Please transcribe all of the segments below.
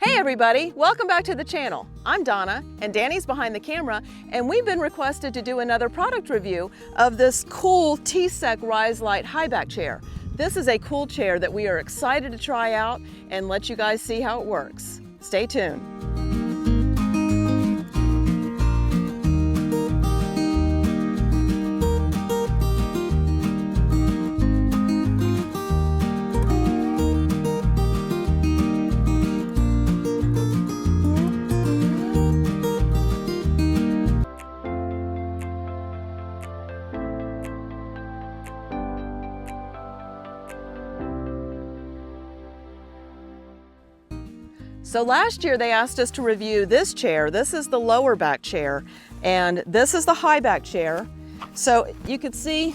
Hey everybody, welcome back to the channel. I'm Donna and Danny's behind the camera, and we've been requested to do another product review of this cool TCEK RiseLite high back chair. This is a cool chair that we are excited to try out and let you guys see how it works. Stay tuned. So last year they asked us to review this chair. This is the lower back chair, and this is the high back chair. So you could see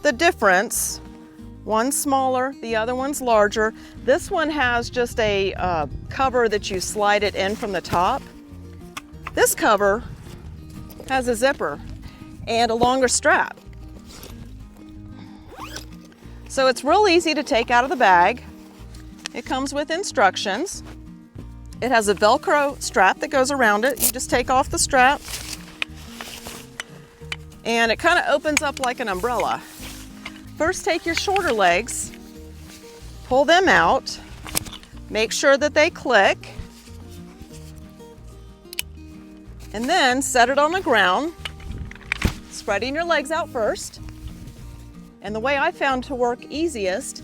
the difference. One's smaller, the other one's larger. This one has just a cover that you slide it in from the top. This cover has a zipper and a longer strap. So it's real easy to take out of the bag. It comes with instructions. It has a Velcro strap that goes around it. You just take off the strap and it kind of opens up like an umbrella. First, take your shorter legs, pull them out, make sure that they click, and then set it on the ground, spreading your legs out first. And the way I found to work easiest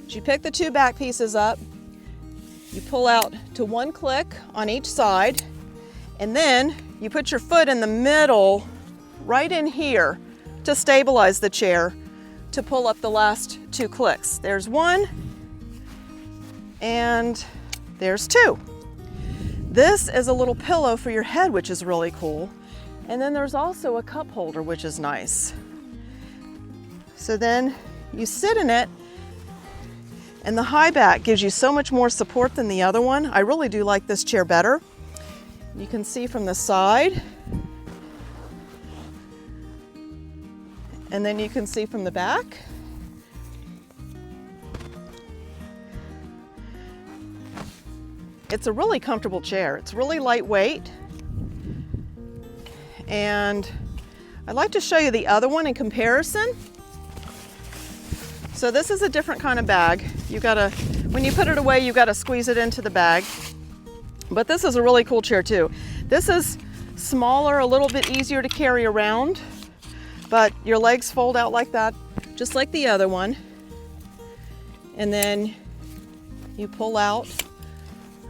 is you pick the two back pieces up, you pull out to one click on each side, and then you put your foot in the middle, right in here, to stabilize the chair, to pull up the last two clicks. There's one, and there's two. This is a little pillow for your head, which is really cool. And then there's also a cup holder, which is nice. So then you sit in it, and the high back gives you so much more support than the other one. I really do like this chair better. You can see from the side, and then you can see from the back. It's a really comfortable chair. It's really lightweight. And I'd like to show you the other one in comparison. So this is a different kind of bag. When you put it away, you gotta squeeze it into the bag. But this is a really cool chair too. This is smaller, a little bit easier to carry around, but your legs fold out like that, just like the other one. And then you pull out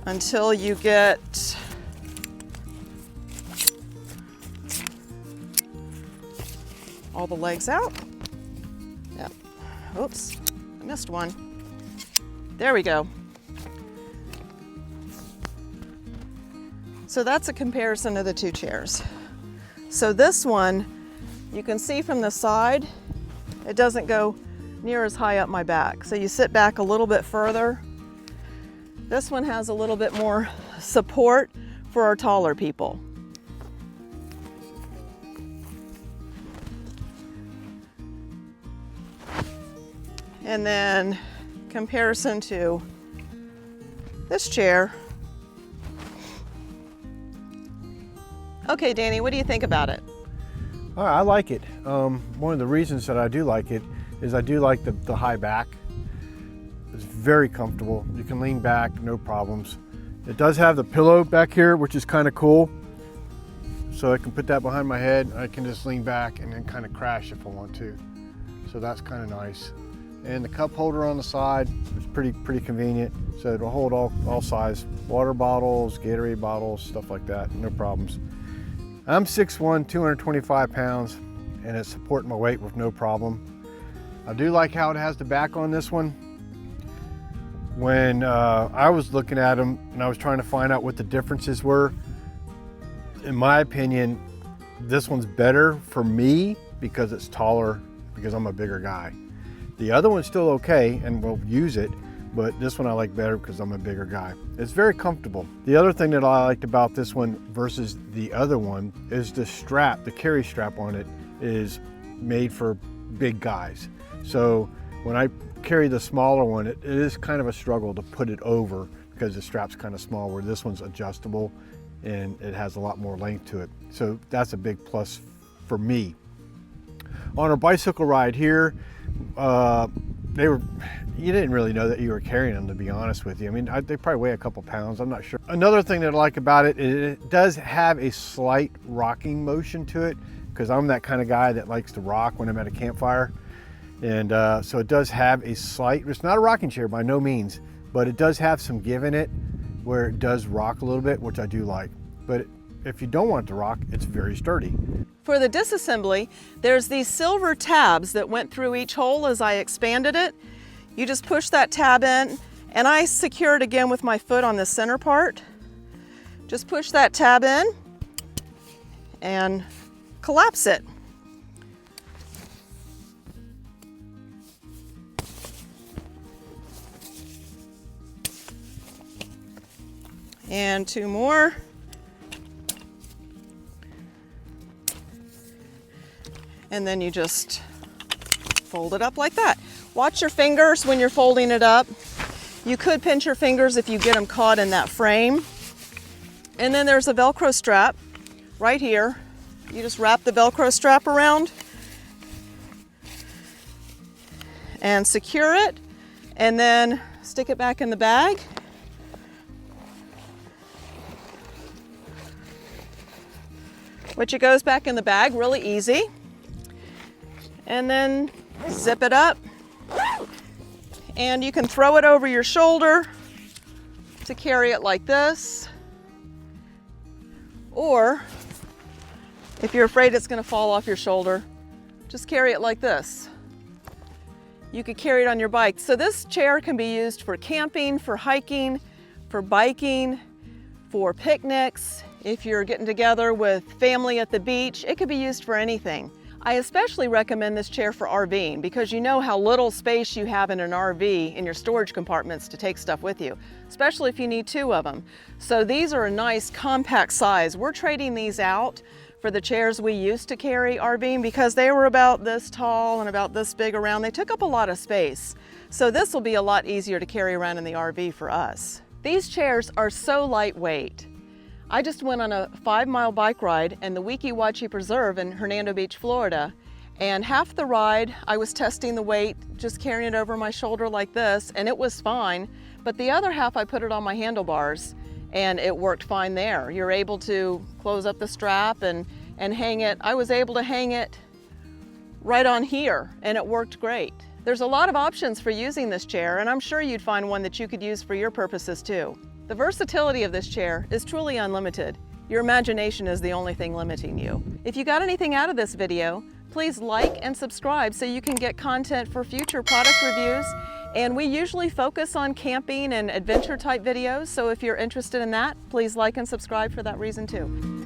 until you get all the legs out. Yep. Oops, I missed one. There we go. So that's a comparison of the two chairs. So this one, you can see from the side, it doesn't go near as high up my back. So you sit back a little bit further. This one has a little bit more support for our taller people. And then comparison to this chair. Okay, Danny, what do you think about it? I like it. One of the reasons that I do like it is I do like the high back. It's very comfortable. You can lean back, no problems. It does have the pillow back here, which is kind of cool. So I can put that behind my head. I can just lean back and then kind of crash if I want to. So that's kind of nice. And the cup holder on the side is pretty convenient. So it'll hold all size water bottles, Gatorade bottles, stuff like that, no problems. I'm 6'1", 225 pounds, and it's supporting my weight with no problem. I do like how it has the back on this one. When I was looking at them and I was trying to find out what the differences were, in my opinion, this one's better for me because it's taller, because I'm a bigger guy. The other one's still okay and we'll use it, but this one I like better because I'm a bigger guy. It's very comfortable. The other thing that I liked about this one versus the other one is the strap, the carry strap on it is made for big guys. So when I carry the smaller one, it is kind of a struggle to put it over because the strap's kind of small, where this one's adjustable and it has a lot more length to it. So that's a big plus for me. On our bicycle ride here, you didn't really know that you were carrying them, to be honest with you. I mean, they probably weigh a couple pounds, I'm not sure. Another thing that I like about it is it does have a slight rocking motion to it, because I'm that kind of guy that likes to rock when I'm at a campfire. And so it does have a slight, it's not a rocking chair by no means, but it does have some give in it where it does rock a little bit, which I do like. But if you don't want it to rock, it's very sturdy. For the disassembly, there's these silver tabs that went through each hole as I expanded it. You just push that tab in, and I secure it again with my foot on the center part. Just push that tab in and collapse it. And two more. And then you just fold it up like that. Watch your fingers when you're folding it up. You could pinch your fingers if you get them caught in that frame. And then there's a Velcro strap right here. You just wrap the Velcro strap around and secure it, and then stick it back in the bag. Which it goes back in the bag really easy. And then zip it up, and you can throw it over your shoulder to carry it like this, or if you're afraid it's going to fall off your shoulder, just carry it like this. You could carry it on your bike. So this chair can be used for camping, for hiking, for biking, for picnics. If you're getting together with family at the beach, it could be used for anything. I especially recommend this chair for RVing, because you know how little space you have in an RV in your storage compartments to take stuff with you, especially if you need two of them. So these are a nice compact size. We're trading these out for the chairs we used to carry RVing, because they were about this tall and about this big around. They took up a lot of space. So this will be a lot easier to carry around in the RV for us. These chairs are so lightweight. I just went on a 5-mile bike ride in the Weeki Wachee Preserve in Hernando Beach, Florida. And half the ride, I was testing the weight, just carrying it over my shoulder like this, and it was fine. But the other half, I put it on my handlebars, and it worked fine there. You're able to close up the strap and hang it. I was able to hang it right on here, and it worked great. There's a lot of options for using this chair, and I'm sure you'd find one that you could use for your purposes too. The versatility of this chair is truly unlimited. Your imagination is the only thing limiting you. If you got anything out of this video, please like and subscribe so you can get content for future product reviews. And we usually focus on camping and adventure type videos, so if you're interested in that, please like and subscribe for that reason too.